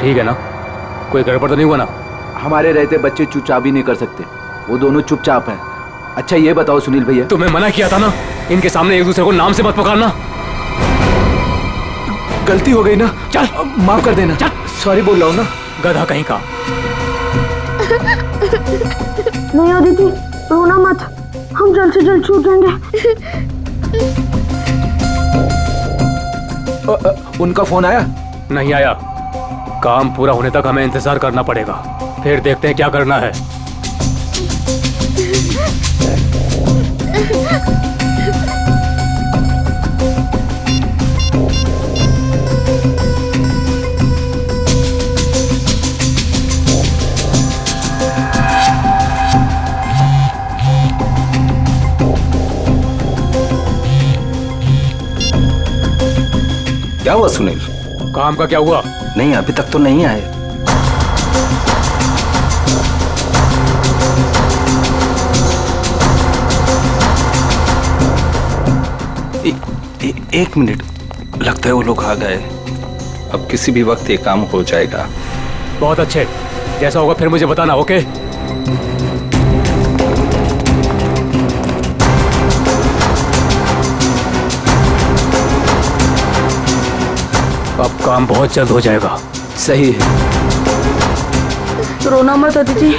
ठीक है ना? कोई गड़बड़ तो नहीं हुआ ना? हमारे रहते बच्चे चुपचाप भी नहीं कर सकते, वो दोनों चुपचाप हैं। अच्छा ये बताओ सुनील भैया, तुम्हें मना किया था ना इनके सामने एक दूसरे को नाम से मत पुकारना। गलती हो गई ना, चल माफ कर देना। चल। सॉरी बोल रहा हूँ ना। गधा कहीं का। नहीं अदिति, रोना मत, हम जल्द से जल्द छूट जाएंगे। उनका फोन आया? नहीं आया। काम पूरा होने तक हमें इंतजार करना पड़ेगा, फिर देखते हैं क्या करना है। क्या हुआ सुनील? काम का क्या हुआ? नहीं अभी तक तो नहीं आए। एक मिनट, लगता है वो लोग आ गए। अब किसी भी वक्त ये काम हो जाएगा। बहुत अच्छे, जैसा होगा फिर मुझे बताना। ओके? अब काम बहुत जल्द हो जाएगा। सही है, रोना मत अदिति,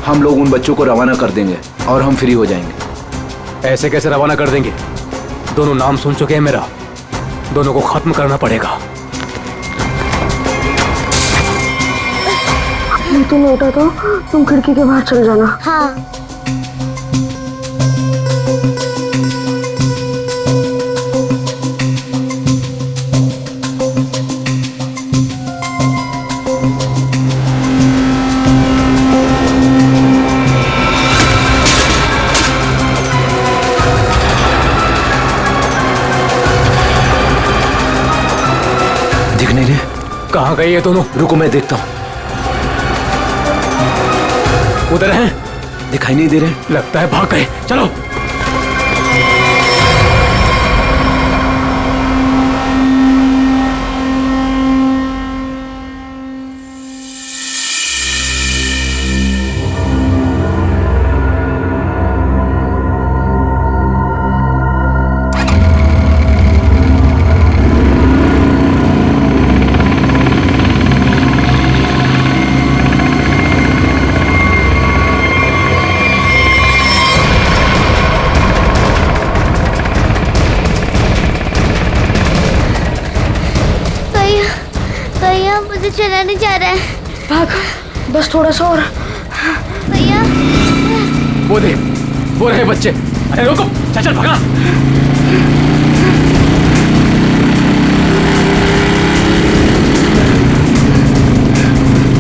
हम लोग उन बच्चों को रवाना कर देंगे और हम फ्री हो जाएंगे। ऐसे कैसे रवाना कर देंगे? दोनों नाम सुन चुके हैं मेरा, दोनों को खत्म करना पड़ेगा। तुम उठा तो तुम खिड़की के बाहर चले जाना। हाँ। दिख नहीं रहे? कहाँ गए ये दोनों? रुको मैं देखता हूँ। उधर हैं? दिखाई नहीं दे रहे? लगता है भाग गए। चलो। मुझे चला नहीं जा रहा है। भाग, बस थोड़ा सा और। भैया वो देख, वो रहे बच्चे। अरे रुको, चल चल भागा।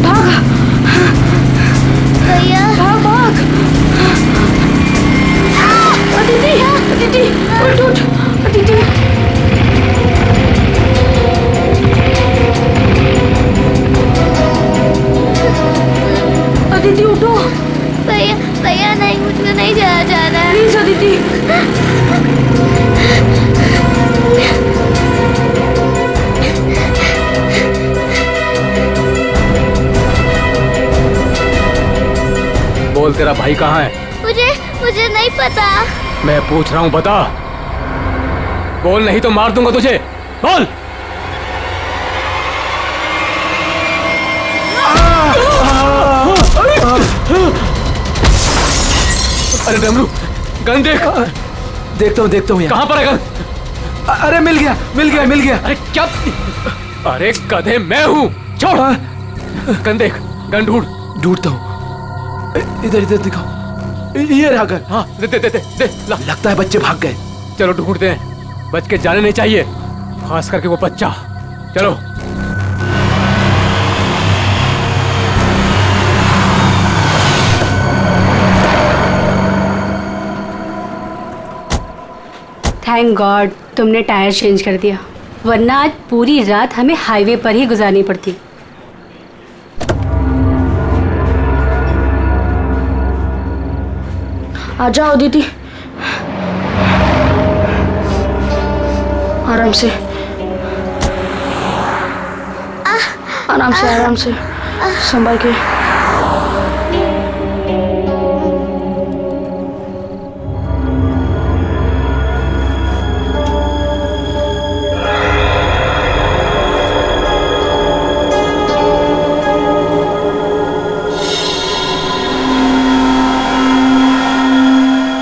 भाग भैया, भाग भाग। अदिति, अदिति, उठ उठ, अदिति। अदिति उठो। भैया भैया नहीं, मुझको नहीं जाया जा रहा है। प्लीज अदिति। बोल, तेरा भाई कहाँ है? मुझे नहीं पता। मैं पूछ रहा हूँ, बता। बोल, नहीं तो मार दूंगा तुझे। बोल। अरे डमरू, गन देख। देखता हूँ कहाँ पर है गन? अरे मिल गया। अरे क्या? अरे गधे, मैं हूँ। छोड़। गन देख, गन ढूंढता हूँ। इधर दिखाओ। ये रहा गन। हाँ, दे ला। लगता है बच्चे भाग गए। चलो ढूंढते हैं, बच के जाने नहीं चाहिए, खास करके वो बच्चा। चलो। थैंक गॉड तुमने टायर चेंज कर दिया, वरना आज पूरी रात हमें हाईवे पर ही गुजारनी पड़ती। आ जाओ दीदी, आराम से। आराम से संभल के।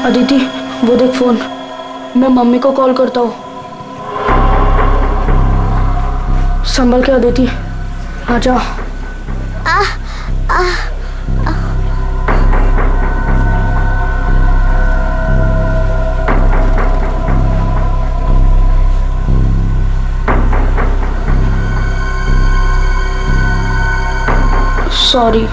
अदिति, वो देख फोन, मैं मम्मी को कॉल करता हूँ। संभल के अदिति, आ जाओ। सॉरी।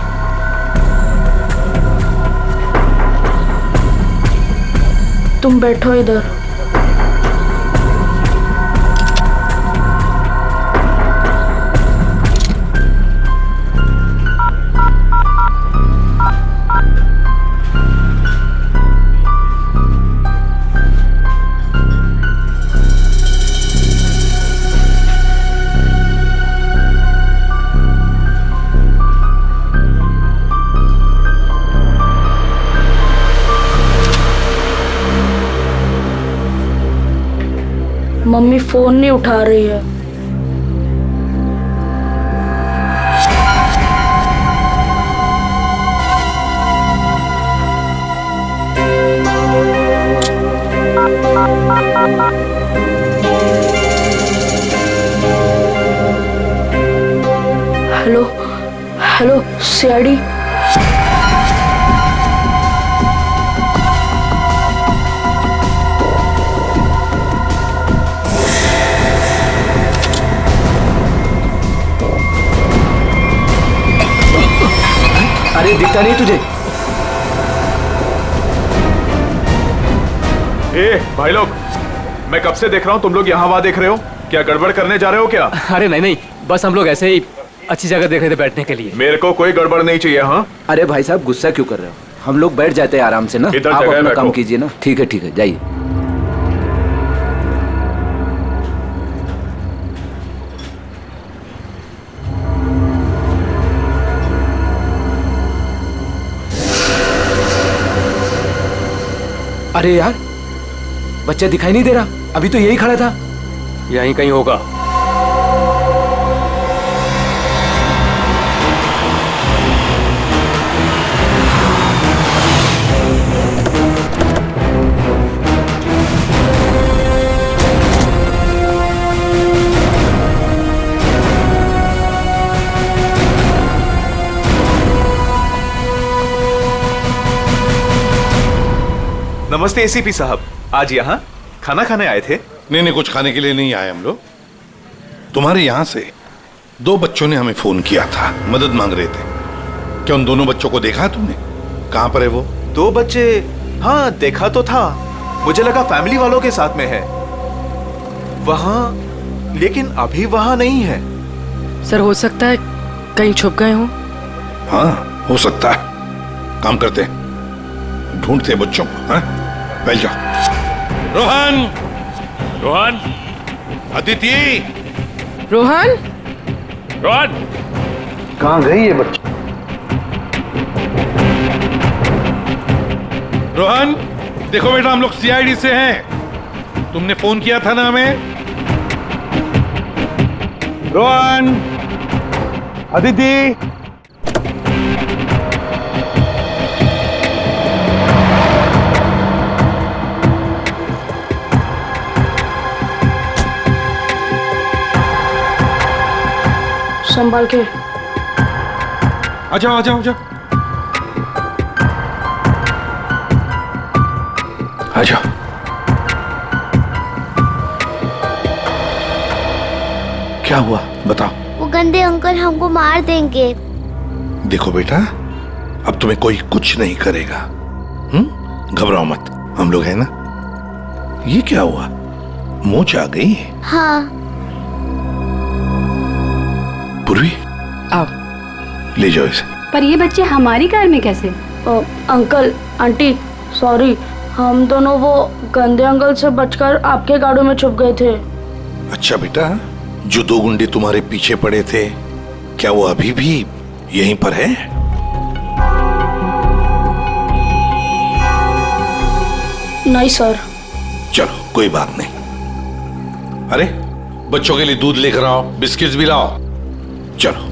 तुम बैठो इधर। मम्मी फोन नहीं उठा रही है। Hello hello CID. अरे दिखता नहीं तुझे? ए भाई लोग, मैं कब से देख रहा हूँ तुम लोग यहाँ वहाँ देख रहे हो। क्या गड़बड़ करने जा रहे हो क्या? अरे नहीं, बस हम लोग ऐसे ही अच्छी जगह देख रहे थे बैठने के लिए। मेरे को कोई गड़बड़ नहीं चाहिए। हाँ, अरे भाई साहब, गुस्सा क्यों कर रहे हो? हम लोग बैठ जाते हैं आराम से ना। इधर आप जगह अपना बैठो। काम कीजिए ना। ठीक है, जाइए। अरे यार, बच्चा दिखाई नहीं दे रहा। अभी तो यही खड़ा था। यहीं कहीं होगा। नमस्ते एसीपी साहब, आज यहाँ खाना खाने आए थे? नहीं, कुछ खाने के लिए नहीं आए हम लोग। तुम्हारे यहाँ से 2 बच्चों ने हमें फोन किया था, मदद मांग रहे थे। क्या उन दोनों बच्चों को देखा तुमने? कहाँ पर है वो? 2 बच्चे? हाँ, देखा तो था। मुझे लगा फैमिली वालों के साथ में है वहाँ, लेकिन अभी वहाँ नहीं है। सर, हो सकता है कहीं छुप गए हों। हाँ, हो सकता है। काम करते हैं, ढूंढते हैं बच्चों को। हाँ, बैठ जाओ। रोहन, अदिति, रोहन, कहाँ गई ये बच्ची? रोहन, देखो बेटा, हम लोग सीआईडी से हैं। तुमने फोन किया था ना हमें? रोहन, अदिति, संभाल के। आ जाओ। आ जाओ। क्या हुआ बताओ। वो गंदे अंकल हमको मार देंगे। देखो बेटा, अब तुम्हें कोई कुछ नहीं करेगा। घबराओ मत, हम लोग हैं ना। ये क्या हुआ, मोच आ गई? हाँ। पूर्वी, आओ। ले जाओ इसे। पर ये बच्चे हमारी कार में कैसे? अंकल आंटी सॉरी, हम दोनों वो गंदे अंकल से बचकर आपके गाड़ी में छुप गए थे। अच्छा बेटा, जो 2 गुंडे तुम्हारे पीछे पड़े थे क्या वो अभी भी यहीं पर है? नहीं सर। चलो कोई बात नहीं। अरे बच्चों के लिए दूध लेकर आओ, बिस्किट्स भी लाओ। चलो।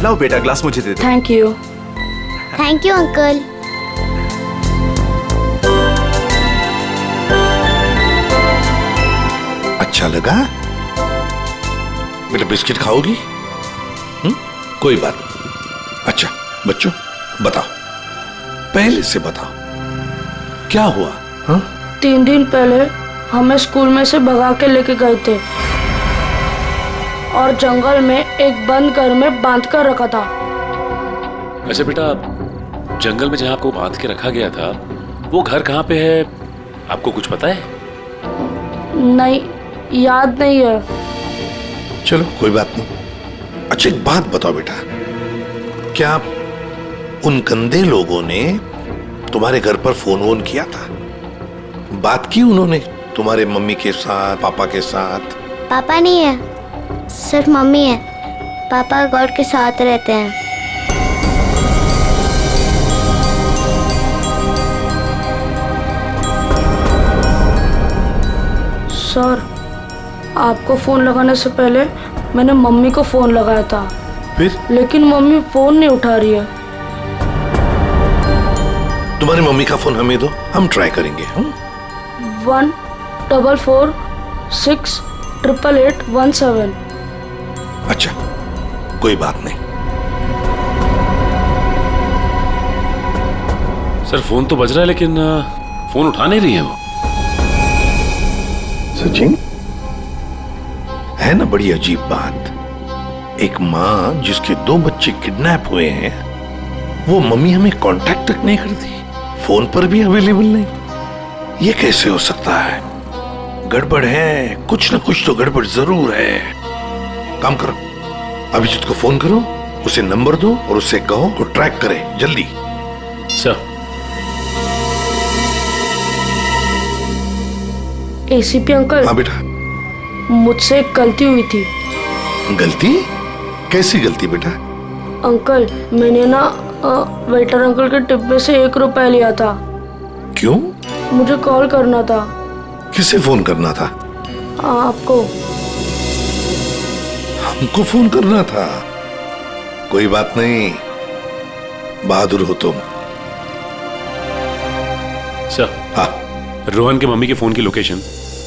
लाओ बेटा, ग्लास मुझे दे दो। Thank you. Thank you uncle. अच्छा लगा? बेटा बिस्किट खाओगी? कोई बात नहीं। अच्छा बच्चों बताओ, पहले से बताओ क्या हुआ? हा? 3 दिन पहले हमें स्कूल में से भगा के लेके गए थे और जंगल में एक बंद घर में बांध कर रखा था। अच्छा बेटा, जंगल में जहाँ आपको बांध के रखा गया था वो घर कहाँ पे है, आपको कुछ पता है? नहीं, याद नहीं है। चलो कोई बात नहीं। अच्छा एक बात बताओ बेटा, क्या उन गंदे लोगों ने तुम्हारे घर पर फोन वोन किया था? बात की उन्होंने तुम्हारे मम्मी के साथ, पापा के साथ? पापा नहीं है, सिर्फ मम्मी है। पापा गॉड के साथ रहते हैं। सर, आपको फोन लगाने से पहले मैंने मम्मी को फोन लगाया था, फिर? लेकिन मम्मी फोन नहीं उठा रही है। तुम्हारी मम्मी का फोन हमें दो, हम ट्राई करेंगे। 144688817। अच्छा कोई बात नहीं। सर फोन तो बज रहा है लेकिन फोन उठा नहीं रही है वो। सचिन, है ना बड़ी अजीब बात, एक माँ जिसके 2 बच्चे किडनैप हुए हैं वो मम्मी हमें कांटेक्ट तक नहीं करती, फोन पर भी अवेलेबल नहीं। ये कैसे हो सकता है? गड़बड़ है, कुछ ना कुछ तो गड़बड़ जरूर है। काम करो, अभिजीत को फोन करो, उसे नंबर दो और उससे कहो वो ट्रैक करे जल्दी। सर। ACP uncle. हाँ बेटा। मुझसे एक गलती हुई थी। गलती? कैसी गलती बेटा? अंकल, मैंने ना वेटर अंकल के डिब्बे से 1 रुपया लिया था। क्यों? मुझे कॉल करना था। किसे फोन करना था? आपको। हमको फोन करना था? कोई बात नहीं, बहादुर हो तुम। सर। हाँ। रोहन के मम्मी के फोन की लोकेशन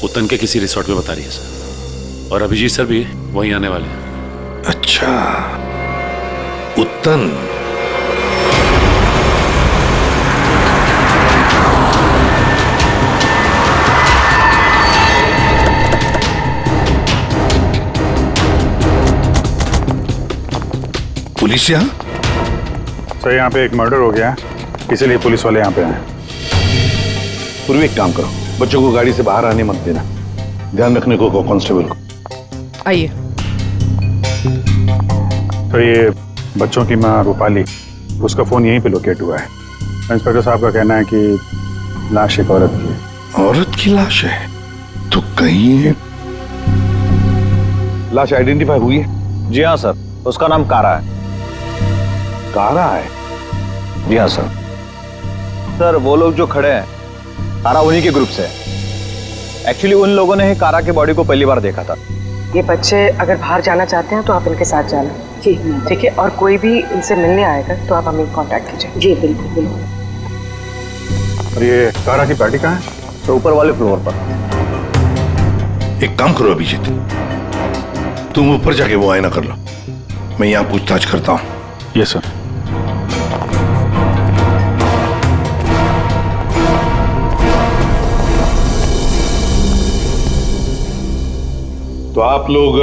उत्तन के किसी रिसोर्ट में बता रही है सर, और अभिजीत सर भी वहीं आने वाले हैं। अच्छा, उत्तन। पुलिस यहाँ? सर यहाँ पे एक मर्डर हो गया है, इसीलिए पुलिस वाले यहाँ पे आए। पूर्वी एक काम करो, बच्चों को गाड़ी से बाहर आने मत देना, ध्यान रखने को कांस्टेबल को। आइए। तो ये बच्चों की माँ रूपाली, उसका फोन यहीं पे लोकेट हुआ है। इंस्पेक्टर साहब का कहना है कि लाश एक औरत की है। औरत की लाश है? तो कहीं लाश आइडेंटिफाई हुई है? जी हाँ सर, उसका नाम कारा है। कारा है? जी हाँ सर। सर वो लोग जो खड़े हैं कारा उन्हीं के ग्रुप से है। एक्चुअली उन लोगों ने ही कारा के बॉडी को पहली बार देखा था। ये बच्चे अगर बाहर जाना चाहते हैं तो आप इनके साथ जाना। जी ठीक है, और कोई भी इनसे मिलने आएगा तो आप हमें कांटेक्ट कीजिए। जी बिल्कुल बिल्कुल। और ये कारा की पार्टी कहाँ है? तो ऊपर वाले फ्लोर पर। एक काम करो अभिजीत, तुम ऊपर जाके वो आईना कर लो, मैं यहाँ पूछताछ करता हूँ। Yes sir. तो आप लोग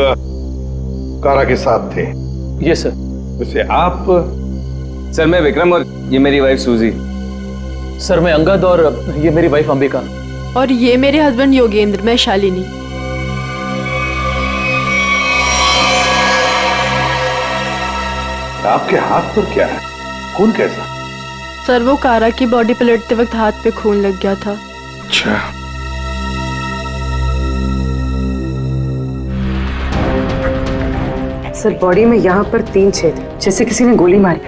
कारा के साथ थे? Yes sir. वैसे आप? सर मैं विक्रम और ये मेरी वाइफ सूजी। सर मैं अंगद और ये मेरी वाइफ अंबिका। और ये मेरे हस्बैंड योगेंद्र, मैं शालिनी। आपके हाथ पर क्या है? खून कैसा? सर वो कारा की बॉडी पलटते वक्त हाथ पे खून लग गया था। अच्छा, सर बॉडी में यहाँ पर 3 छेद हैं, जैसे किसी ने गोली मारी।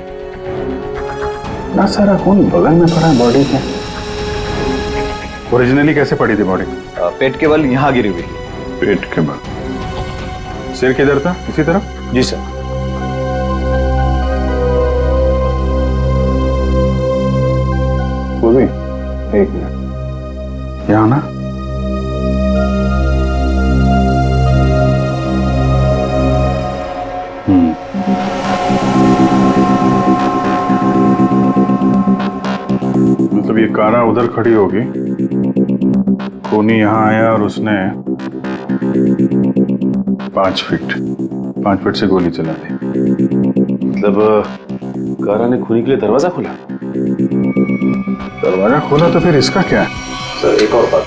ना सारा खून बगल में पड़ा है बॉडी के। ओरिजिनली कैसे पड़ी थी बॉडी? पेट के बल यहाँ गिरी हुई थी। पेट के बल। सिर किधर था? इसी तरफ? जी सर। वो भी एक मिनट, यहाँ ना। मतलब ये कारा उधर खड़ी होगी, खूनी यहाँ आया और उसने 5 फीट से गोली चला दी। मतलब कारा ने खूनी के लिए दरवाजा खोला? दरवाजा खोला तो फिर इसका क्या है? सर एक और बात,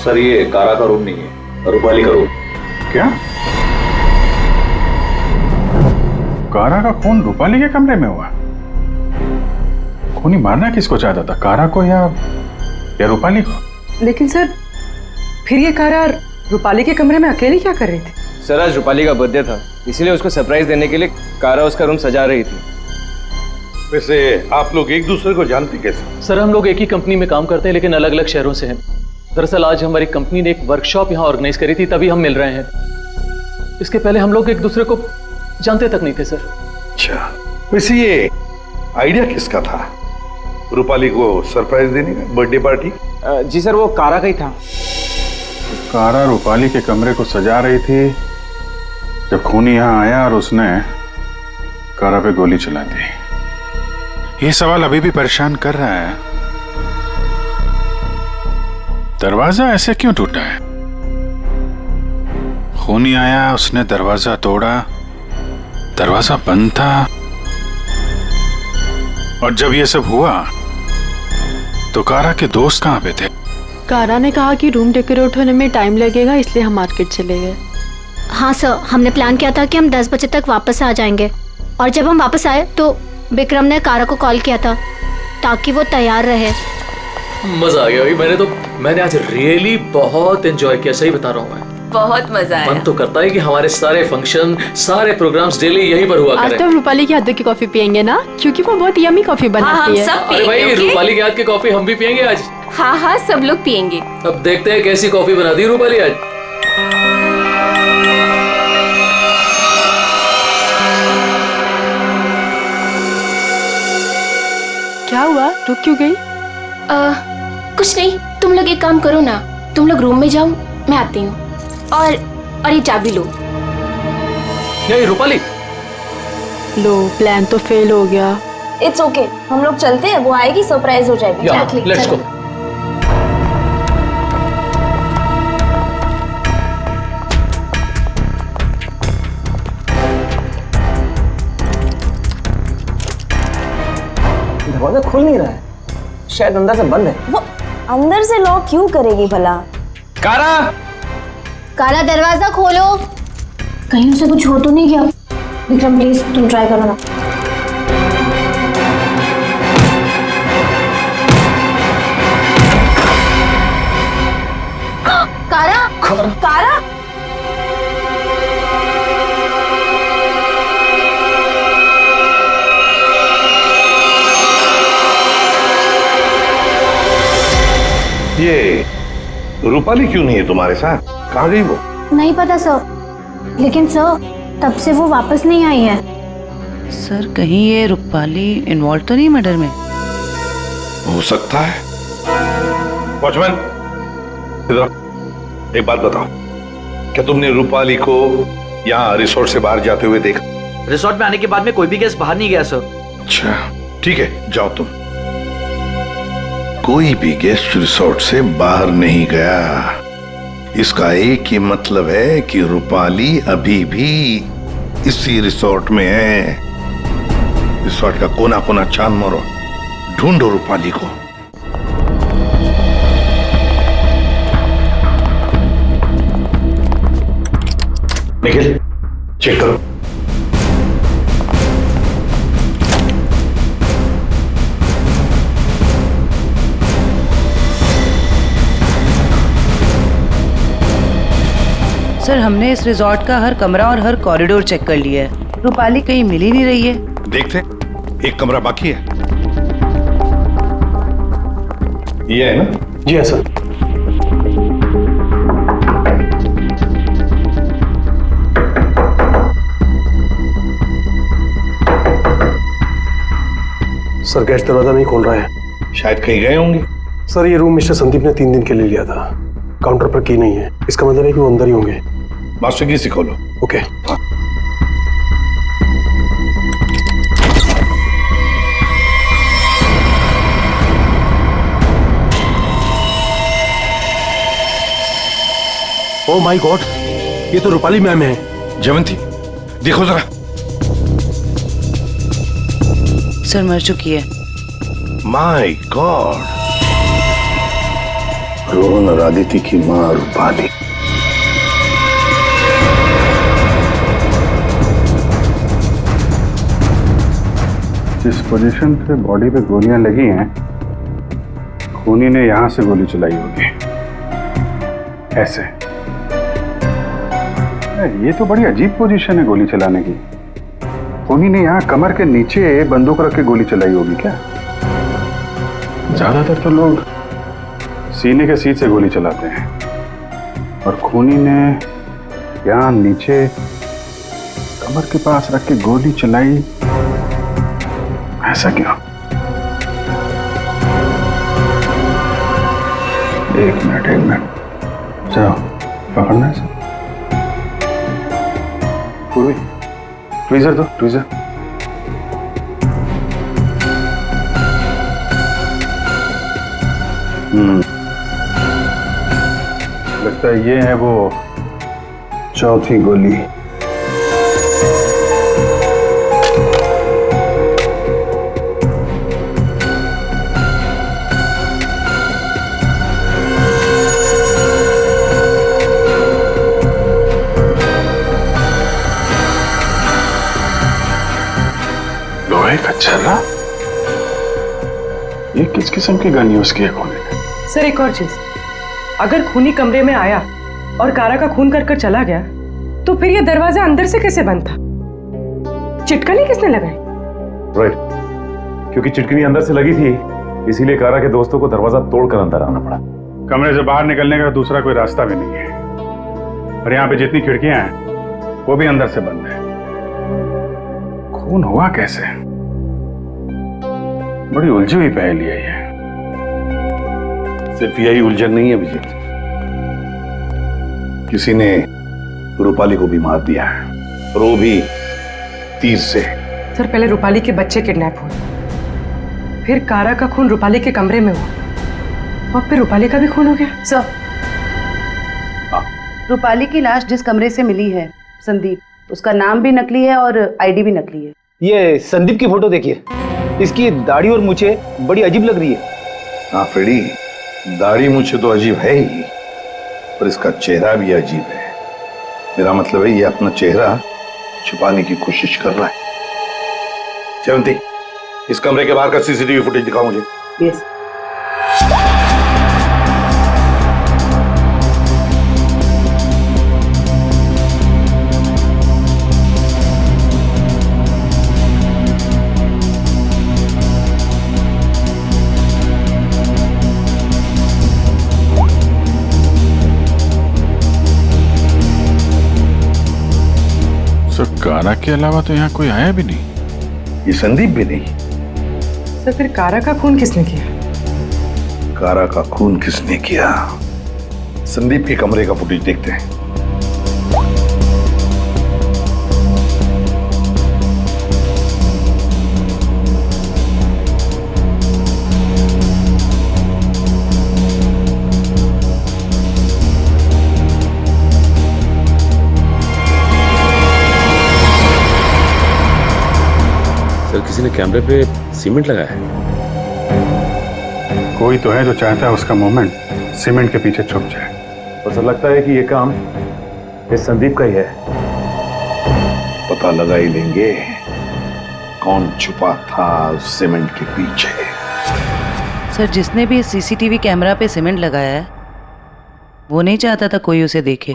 सर ये कारा का रूम नहीं है, रूपाली का रूम। क्या? कारा का खून रूपाली के कमरे में हुआ? खूनी मारना किसको चाहता था, कारा को या रूपाली को? लेकिन सर फिर ये कारा रूपाली के कमरे में अकेली क्या कर रही थी? सर आज रूपाली का बर्थडे था, इसीलिए उसको सरप्राइज देने के लिए कारा उसका रूम सजा रही थी। वैसे आप लोग एक दूसरे को जानते कैसे? सर हम लोग एक ही कंपनी में काम करते हैं लेकिन अलग अलग शहरों से हैं। दरअसल आज हमारी कंपनी ने एक वर्कशॉप यहाँ ऑर्गेनाइज करी थी, तभी हम मिल रहे हैं। इसके पहले हम लोग एक दूसरे को जानते तक नहीं थे सर। अच्छा, वैसे ये आइडिया किसका था, रूपाली को सरप्राइज देने का, बर्थडे पार्टी? जी सर वो कारा का ही था। कारा रूपाली के कमरे को सजा रही थी जब खूनी यहाँ आया और उसने कारा पे गोली चला दी। ये सवाल अभी भी परेशान कर रहा है, दरवाजा ऐसे क्यों टूटा है? खूनी आया, उसने दरवाजा तोड़ा, दरवाजा बंद था, और जब ये सब हुआ तो कारा के दोस्त कहाँ पे थे? कारा ने कहा कि रूम डेकोरेट होने में टाइम लगेगा, इसलिए हम मार्केट चले गए। हाँ सर, हमने प्लान किया था कि हम 10 बजे तक वापस आ जाएंगे, और जब हम वापस आए तो विक्रम ने कारा को कॉल किया था ताकि वो तैयार रहे। मजा आ गया भाई, मैंने आज रियली बहुत एंजॉय किया, सही बता रहा हूँ मैं। बहुत मजा आया। मन तो करता है कि हमारे सारे फंक्शन, सारे प्रोग्राम्स डेली यहीं पर हुआ आज करें। तो हम रूपाली के हाथों की कॉफी पियेंगे ना, क्योंकि वो बहुत यम्मी कॉफी बनाती है। अरे भाई रूपाली के हाथ की कॉफी हम भी पियेंगे आज। हाँ हाँ सब लोग पियेंगे। अब देखते हैं कैसी कॉफी बनाती है रूपाली आज। क्या हुआ, रुक क्यों गई? कुछ नहीं, तुम लोग एक काम करो ना, तुम लोग रूम में जाओ, मैं आती हूँ। और ये चाबी लो। नहीं रूपाली, लो प्लान तो फेल हो गया। इट्स ओके, हम लोग चलते हैं, वो आएगी सरप्राइज हो जाएगी। Let's go. दरवाजा खुल नहीं रहा है, शायद अंदर से बंद है। वो अंदर से लॉक क्यों करेगी भला? कारा, कारा दरवाजा खोलो। कहीं उसे कुछ हो तो नहीं गया? विक्रम प्लीज तुम ट्राई करो ना। कारा, कारा, ये रूपाली क्यों नहीं है तुम्हारे साथ? कहाँ गई वो? नहीं पता सर, लेकिन सर तब से वो वापस नहीं आई है। सर कहीं ये रूपाली इन्वॉल्व तो नहीं मर्डर में? हो सकता है। वॉचमैन, इधर एक बात बताओ, क्या तुमने रूपाली को यहाँ रिसोर्ट से बाहर जाते हुए देखा? रिसोर्ट में आने के बाद में कोई भी गेस्ट बाहर नहीं गया सर। अच्छा ठीक है, जाओ तुम। कोई भी गेस्ट रिसोर्ट से बाहर नहीं गया, इसका एक ही मतलब है कि रूपाली अभी भी इसी रिसोर्ट में है। रिसोर्ट का कोना कोना छान मारो, ढूंढो रूपाली को। निखिल चेक करो। सर हमने इस रिजॉर्ट का हर कमरा और हर कॉरिडोर चेक कर लिया है, रूपाली कहीं मिल ही नहीं रही है। देखते, एक कमरा बाकी है। ये है ना? जी हाँ सर। सर गेस्ट दरवाजा नहीं खोल रहा है। शायद कहीं गए होंगे। सर ये रूम मिस्टर संदीप ने 3 दिन के लिए लिया था। काउंटर पर की नहीं है, इसका मतलब है कि वो अंदर ही होंगे। मास्टर की से खोलो। ओके। ओह माय गॉड, ये तो रूपाली मैम है। जयवंती देखो जरा। सर मर चुकी है। माय गॉड, रोहन और आदिति की मां रूपाली। जिस पोजीशन पे बॉडी पे गोलियां लगी हैं, खूनी ने यहां से गोली चलाई होगी, ऐसे। ये तो बड़ी अजीब पोजीशन है गोली चलाने की। खूनी ने यहाँ कमर के नीचे बंदूक रख के गोली चलाई होगी क्या? ज्यादातर तो लोग सीने के सीट से गोली चलाते हैं, और खूनी ने यहाँ नीचे कमर के पास रख के गोली चलाई, ऐसा क्यों? एक मिनट चलो पकड़ना है। पूर्वी ट्वीजर दो, ट्वीजर। लगता है ये है वो चौथी गोली। लोहे का छर्रा? ये किस किस्म की गन यूज की है खूनी ने? सर एक और चीज, अगर खूनी कमरे में आया और कारा का खून कर चला गया, तो फिर ये दरवाजा अंदर से कैसे बंद था? चिटकनी किसने लगाई? राइट, क्योंकि चिटकनी अंदर से लगी थी, इसीलिए कारा के दोस्तों को दरवाजा तोड़कर अंदर आना पड़ा। कमरे से बाहर निकलने का दूसरा कोई रास्ता भी नहीं है, और यहाँ पे जितनी खिड़कियां हैं वो भी अंदर से बंद है। खून हुआ कैसे? बड़ी उलझी हुई पहेली है ये। सिर्फ यही उलझन नहीं है विजय, किसी ने रूपाली को भी मार दिया है, और वो भी तीर से। सर पहले रूपाली के बच्चे किडनैप हुए, फिर कारा का खून रूपाली के कमरे में हुआ, और फिर रूपाली का भी खून हो गया। सर रूपाली की लाश जिस कमरे से मिली है, संदीप, उसका नाम भी नकली है और आईडी भी नकली है। ये संदीप की फोटो देखिए, इसकी दाढ़ी और मूछें बड़ी अजीब लग रही है। हाँ फ्रेडी, दाढ़ी मुझे तो अजीब है ही, पर इसका चेहरा भी अजीब है। मेरा मतलब है ये अपना चेहरा छुपाने की कोशिश कर रहा है। जयवंती, इस कमरे के बाहर का सीसीटीवी फुटेज दिखाओ मुझे। यस। कारा के अलावा तो यहाँ कोई आया भी नहीं। ये संदीप भी नहीं। सर फिर कारा का खून किसने किया? कारा का खून किसने किया? संदीप के कमरे का फुटेज देखते हैं। सर किसी ने कैमरे पे सीमेंट लगाया है। कोई तो है जो चाहता है उसका मूवमेंट सीमेंट के पीछे छुप जाए। बस लगता है कि ये काम इस संदीप का ही है। पता लगा ही लेंगे कौन छुपा था सीमेंट के पीछे। सर जिसने भी सीसीटीवी कैमरा पे सीमेंट लगाया है, वो नहीं चाहता था कोई उसे देखे,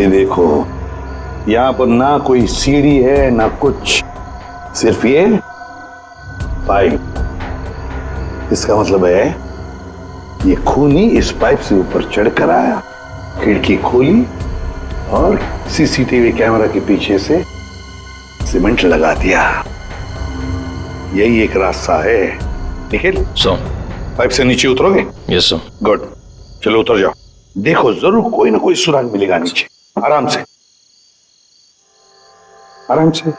ये देखो, यहाँ पर ना कोई सीढ़ी है ना कुछ, सिर्फ ये पाइप। इसका मतलब है ये खूनी इस पाइप से ऊपर चढ़कर आया, खिड़की खोली और सीसीटीवी कैमरा के पीछे से सीमेंट लगा दिया। यही एक रास्ता है। निखिल, पाइप से नीचे उतरोगे? Yes sir. गुड, चलो उतर जाओ। देखो जरूर कोई ना कोई सुराग मिलेगा नीचे। आराम से, आराम से।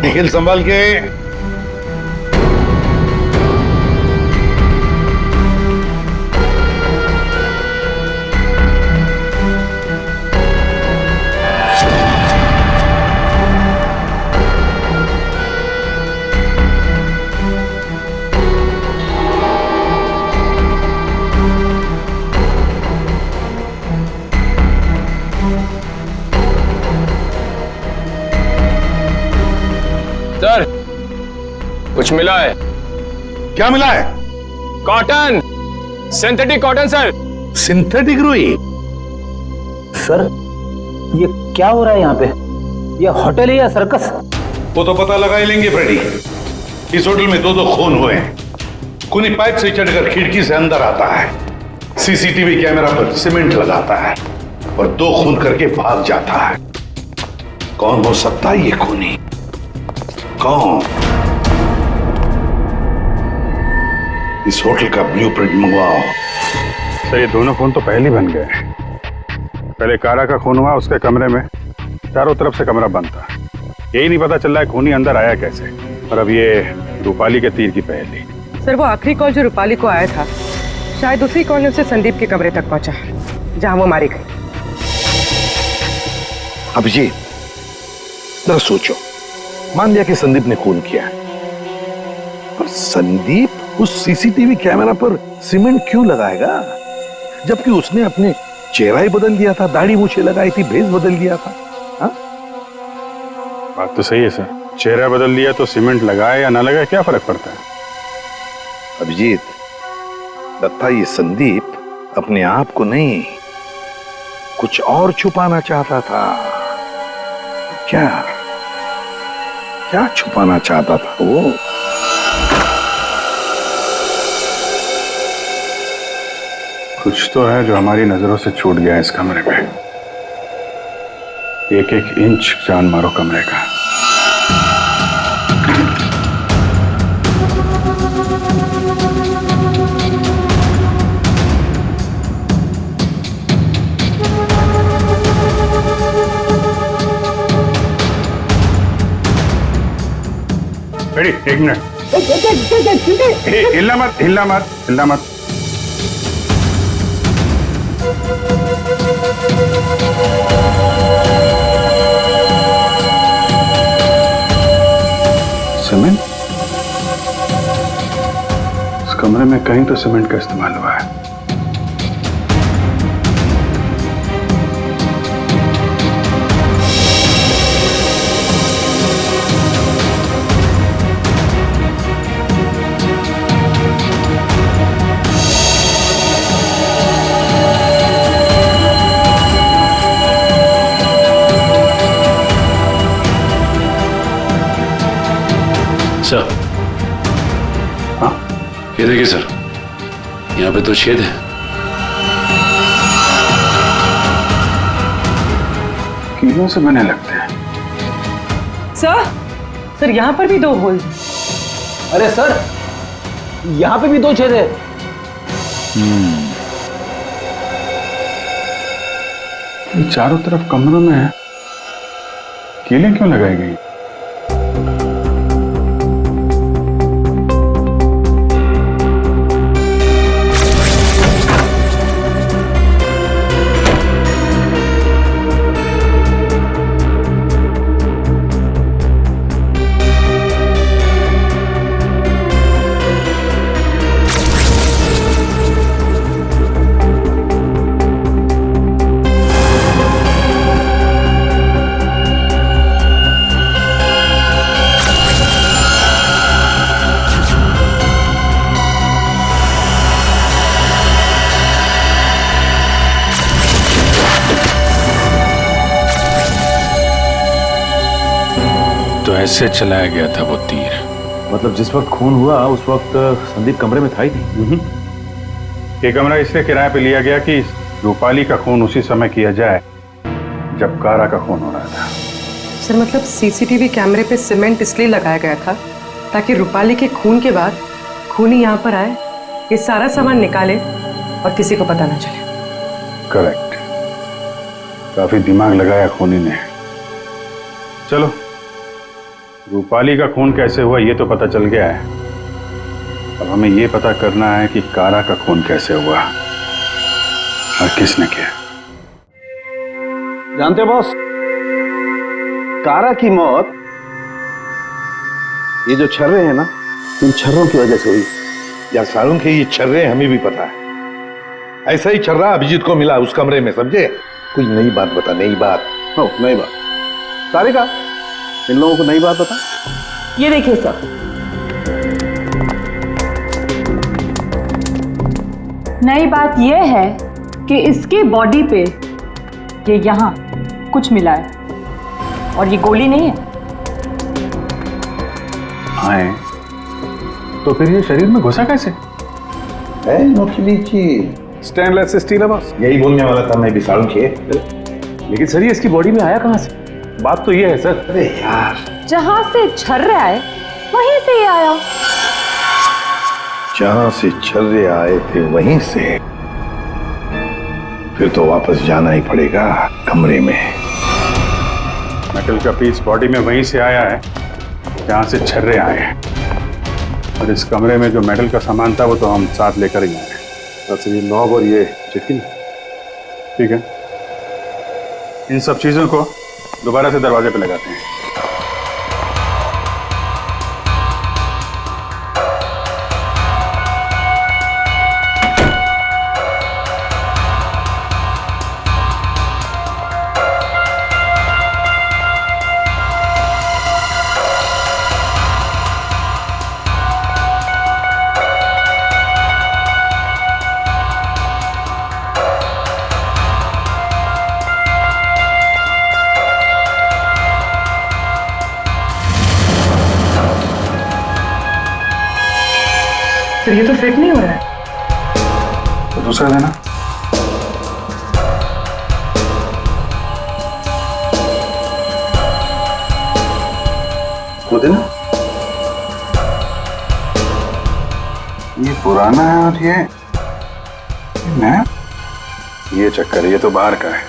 निखिल संभाल के। सर, कुछ मिला है। क्या मिला है? Cotton, synthetic cotton sir. Synthetic रुई? सर, ये क्या हो रहा है यहाँ पे? ये होटल है या सर्कस? वो तो पता लगा ही लेंगे फ्रेडी। इस होटल में दो खून हुए हैं। खूनी पाइप से चढ़कर खिड़की से अंदर आता है, सीसीटीवी कैमरा पर सीमेंट लगाता है और 2 खून करके भाग जाता है। कौन हो सकता है ये खूनी? कौन? इस होटल का ब्लूप्रिंट मंगवाओ। सर, ये दोनों खून तो पहले बन गए। पहले कारा का खून हुआ, उसके कमरे में चारों तरफ से कमरा बंद था। यही नहीं पता चल रहा है खूनी अंदर आया कैसे। और अब ये रूपाली के तीर की पहेली। सर, वो आखिरी कॉल जो रूपाली को आया था, शायद उसी कॉल ने उसे संदीप के कमरे तक पहुंचा जहां वो मारी गई। अभिजीत, जरा सोचो, मान लिया कि संदीप ने खून किया, पर संदीप उस सीसीटीवी कैमरा पर सीमेंट क्यों लगाएगा, जबकि उसने अपने चेहरा ही बदल दिया था, दाढ़ी मूछें लगाई थी, भेष बदल दिया था। हा? बात तो सही है सर, चेहरा बदल दिया तो सीमेंट लगाए या ना लगाए क्या फर्क पड़ता है? अभिजीत, लगता ये संदीप अपने आप को नहीं, कुछ और छुपाना चाहता था। क्या क्या छुपाना चाहता था वो? कुछ तो है जो हमारी नजरों से छूट गया इस कमरे में। एक एक इंच जान मारो कमरे का। Ready, 1 minute. हिलना मत, हिलना मत, हिलना मत। सीमेंट? इस कमरे में कहीं तो सीमेंट का इस्तेमाल हुआ है। सर, हाँ, ये देखिए सर, यहाँ पे 2 छेद है। कीलों से बने लगते हैं। सर, यहाँ पर भी 2 होल। अरे सर, यहाँ पे भी 2 छेद है। चारों तरफ कमरों में कीलें क्यों लगाई गई? तो ऐसे चलाया गया था वो तीर। मतलब जिस वक्त खून हुआ उस वक्त संदीप कमरे में था ही नहीं। ये कमरा इसलिए किराए पे लिया गया कि रूपाली का खून उसी समय किया जाए जब कारा का खून हो रहा था। सर मतलब सीसीटीवी कैमरे पे सीमेंट इसलिए लगाया गया था ताकि रूपाली के खून के बाद खूनी यहाँ पर आए, ये सारा सामान निकाले और किसी को पता ना चले। करेक्ट, काफी दिमाग लगाया खूनी ने। चलो, रूपाली का खून कैसे हुआ ये तो पता चल गया है। अब हमें ये पता करना है कि कारा का खून कैसे हुआ और किसने किया। जानते हो बॉस, कारा की मौत ये जो छर्रे हैं ना, इन छर्रों की वजह से हुई। यार सारुण के ये छर्रे हमें भी पता है। ऐसा ही छर्रा अभिजीत को मिला उस कमरे में, समझे? कोई नई बात बता, नई बात। हो, नई बात। सारिका, इन लोगों को नई बात बता। ये देखिए सर, नई बात यह है कि इसके बॉडी पे ये यहाँ कुछ मिला है और ये गोली नहीं है। आए तो फिर ये शरीर में घुसा कैसे? है नोखली चीज, स्टेनलेस स्टील है बॉस। यही बोलने वाला था मैं भी सारुण के। लेकिन सर ये इसकी बॉडी में आया कहां से? बात तो ये है सर। अरे यार, जहां से छर्रे आए वहीं से ये आया। जहां से छर्रे आए थे वहीं से, फिर तो वापस जाना ही पड़ेगा कमरे में। मेटल का पीस बॉडी में वहीं से आया है जहां से छर्रे आए हैं, और इस कमरे में जो मेटल का सामान था वो तो हम साथ लेकर ही आए। अच्छा, ये नॉब और ये चिटकी। ठीक है, इन सब चीजों को दोबारा से दरवाजे पे लगाते हैं। तो ये तो फिट नहीं हो रहा है। तो दूसरा देना। वो देना। ये पुराना है और ये नया। ये चक्कर है, ये तो बाहर का है।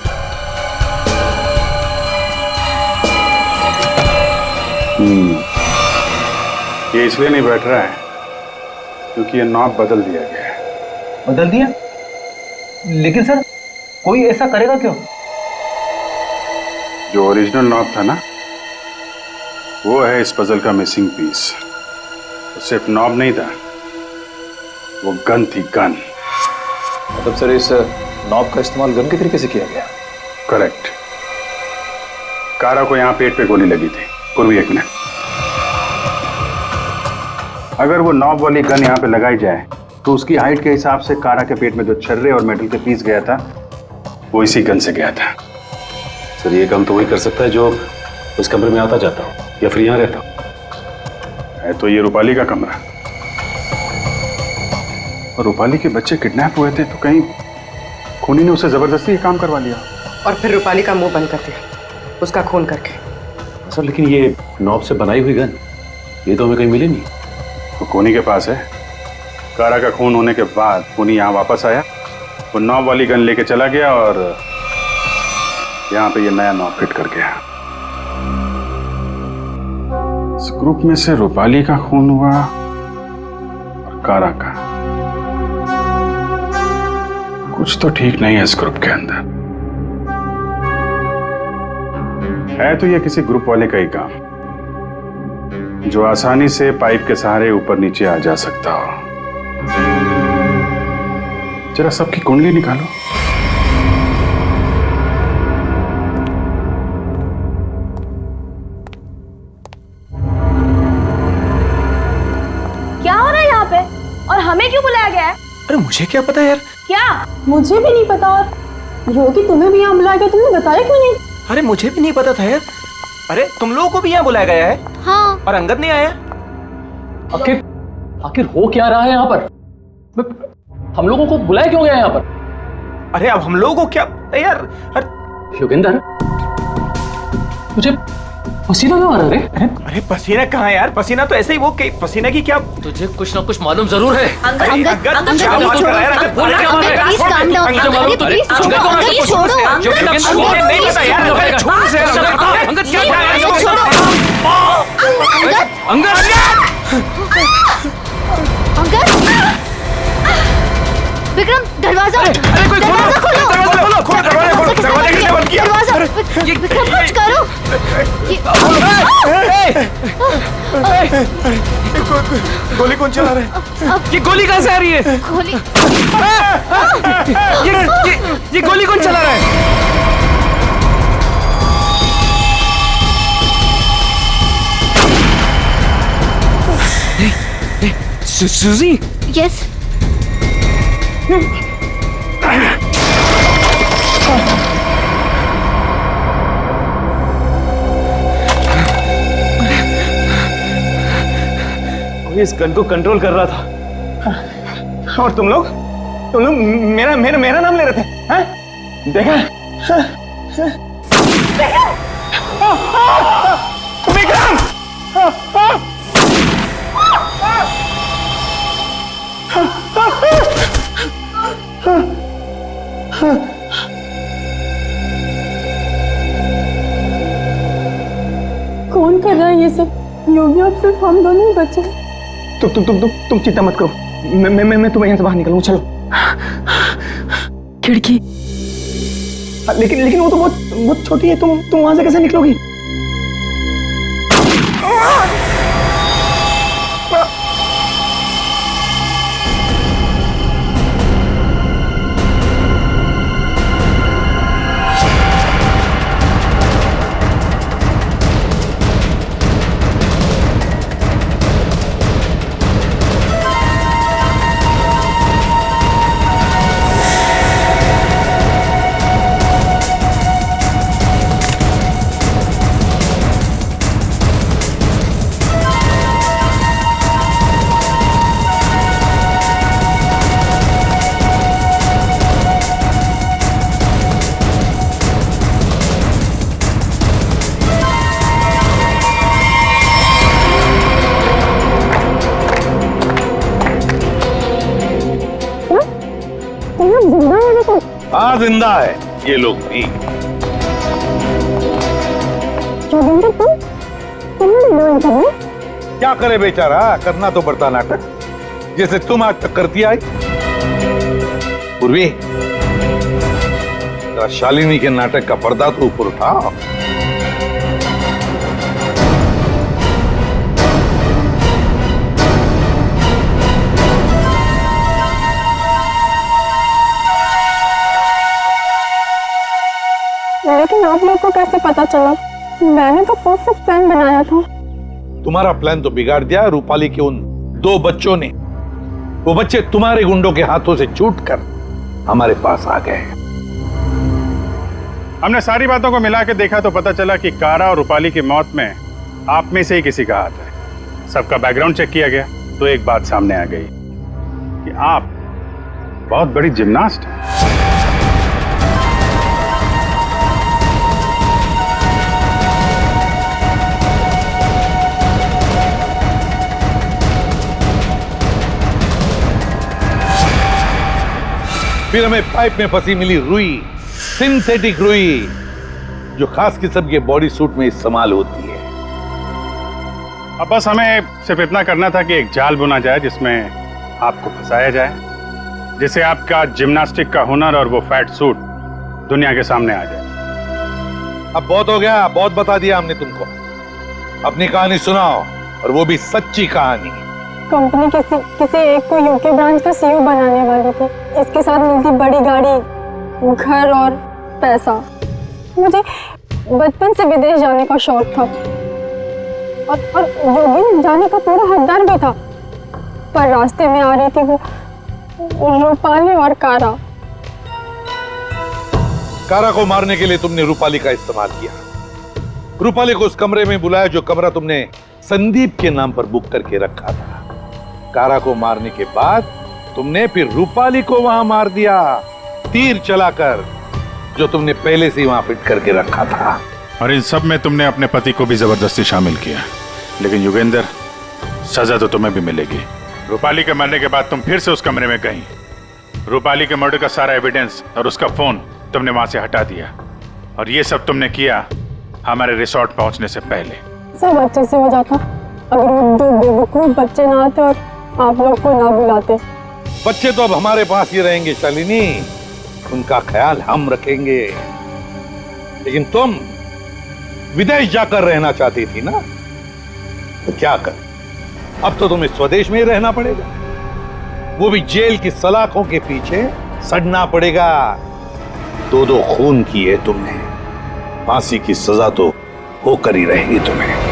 ये इसलिए नहीं बैठ रहा है क्योंकि ये नॉब बदल दिया गया है। बदल दिया? लेकिन सर कोई ऐसा करेगा क्यों? जो ओरिजिनल नॉब था ना, वो है इस पजल का मिसिंग पीस। तो सिर्फ नॉब नहीं था, वो गन थी, गन। मतलब सर इस नॉब का इस्तेमाल गन के तरीके से किया गया? करेक्ट। कारा को यहाँ पेट पे गोली लगी थी। पूर्वी, एक मिनट। अगर वो नॉब वाली गन यहाँ पे लगाई जाए तो उसकी हाइट के हिसाब से कारा के पेट में जो छर्रे और मेटल के पीस गया था वो इसी गन से गया था। सर ये काम तो वही कर सकता है जो उस कमरे में आता जाता हो या फिर यहाँ रहता हो। है तो ये रूपाली का कमरा, और रूपाली के बच्चे किडनैप हुए थे तो कहीं खूनी ने उसे जबरदस्ती ये काम करवा लिया और फिर रूपाली का मुंह बंद कर दिया उसका खून करके। सर लेकिन ये नॉब से बनाई हुई गन ये तो हमें कहीं मिली नहीं। तो खूनी के पास है। कारा का खून होने के बाद खूनी यहाँ वापस आया, वो नॉब वाली गन लेके चला गया और यहाँ पे ये नया नॉब फिट कर गया। इस ग्रुप में से रूपाली का खून हुआ और कारा का। कुछ तो ठीक नहीं है इस ग्रुप के अंदर। है तो ये किसी ग्रुप वाले का ही काम जो आसानी से पाइप के सहारे ऊपर नीचे आ जा सकता हो। जरा सबकी कुंडली निकालो। क्या हो रहा है यहाँ पे और हमें क्यों बुलाया गया है? अरे मुझे क्या पता यार। क्या? मुझे भी नहीं पता। और योगी तुम्हें भी यहाँ बुलाया गया, तुमने बताया क्यों नहीं? अरे मुझे भी नहीं पता था यार। अरे तुम लोगों को भी यहाँ बुलाया गया है? हाँ। और अंगद नहीं आया? आखिर हो क्या रहा है यहाँ पर? हम लोगों को बुलाया क्यों गया यहाँ पर? अरे अब हम लोगों को क्या यार? योगेंद्र, मुझे पसीना क्यों आ रहा है? अरे पसीना कहाँ यार? पसीना तो ऐसे ही वो पसीना की क्या? तुझे कुछ ना कुछ मालूम जरूर है। अंगद क्या बात कर रहा है यार? अंगद बोल क्या है? Please calm down. प्लीज छोड़ो, अंगद छोड़ो। नहीं पता यार। छोड़ से अंगद क्या है? अंगद विक्रम, दरवाजा। अरे कोई दरवाजा खोलो। दरवाजा खोलो। दरवाजा किसने बंद किया? दरवाजा। विक्रम कुछ करो। गोली कौन चला रहा है? ये गोली कहाँ से आ रही है? गोली। ये गोली कौन चला रहा है? सुजी? यस। कोई इस गन को कंट्रोल कर रहा था और तुम लोग मेरा नाम ले रहे थे? हैं? देखा? विक्रम! कौन कर रहा है ये सब? योगी, अब सिर्फ हम दोनों ही बचे। तुम चिंता मत करो। मैं तुम्हें यहाँ से बाहर निकलूंगा। चलो। खिड़की। लेकिन वो तो बहुत छोटी है। तुम वहां से कैसे निकलोगी? हाँ जिंदा है ये लोग भी। क्या करे बेचारा, करना तो पड़ता नाटक, जैसे तुम आज तक करती आई। पूर्वी, जरा शालिनी के नाटक का पर्दा तो ऊपर उठाओ। लेकिन आप लोग को कैसे पता चला? मैंने तो परफेक्ट प्लान बनाया था। तुम्हारा प्लान तो बिगाड़ दिया रूपाली के उन 2 बच्चों ने। वो बच्चे तुम्हारे गुंडों के हाथों से छूटकर हमारे पास आ गए। हमने सारी बातों को मिला के देखा तो पता चला कि कारा और रूपाली की मौत में आप में से ही किसी का हाथ है। सबका बैकग्राउंड चेक किया गया तो एक बात सामने आ गई कि आप बहुत बड़ी जिम्नास्ट हैं। फिर हमें पाइप में फंसी मिली रुई, सिंथेटिक रुई, जो खास किस्म के बॉडी सूट में इस्तेमाल होती है। अब बस हमें सिर्फ इतना करना था कि एक जाल बुना जाए जिसमें आपको फंसाया जाए, जिससे आपका जिम्नास्टिक का हुनर और वो फैट सूट दुनिया के सामने आ जाए। अब बहुत हो गया, बहुत बता दिया हमने तुमको। अपनी कहानी सुनाओ, और वो भी सच्ची कहानी। कंपनी किसी एक को यूके ब्रांच का सीईओ बनाने वाली थी। इसके साथ मिलती बड़ी गाड़ी, घर और पैसा। मुझे बचपन से विदेश जाने का शौक था और योगी जाने का पूरा हकदार भी था, पर रास्ते में आ रही थी वो रूपाली और कारा। कारा को मारने के लिए तुमने रूपाली का इस्तेमाल किया। रूपाली को उस कमरे में बुलाया जो कमरा तुमने संदीप के नाम पर बुक करके रखा था। कारा को मारने के बाद तुमने फिर रूपाली को वहां मार दिया, तीर चलाकर, जो तुमने पहले से वहां फिट करके रखा था। और इन सब में तुमने अपने पति को भी जबरदस्ती शामिल किया। लेकिन युगेंद्र, सजा तो तुम्हें भी मिलेगी। रूपाली के मरने के बाद तुम फिर से उस कमरे में गई। रूपाली के मर्डर का सारा एविडेंस और उसका फोन तुमने वहां से हटा दिया। और ये सब तुमने किया हमारे रिसोर्ट पहुंचने से पहले। सब अच्छे से हो जाता अगर वो 2 बेवकूफ बच्चे ना आते और आप लोग को ना बुलाते। बच्चे तो अब हमारे पास ही रहेंगे शालिनी, उनका ख्याल हम रखेंगे। लेकिन तुम विदेश जाकर रहना चाहती थी ना, तो क्या कर, अब तो तुम्हें स्वदेश में ही रहना पड़ेगा, वो भी जेल की सलाखों के पीछे सड़ना पड़ेगा। 2 खून किए तुमने, फांसी की सजा तो होकर ही रहेगी तुम्हें।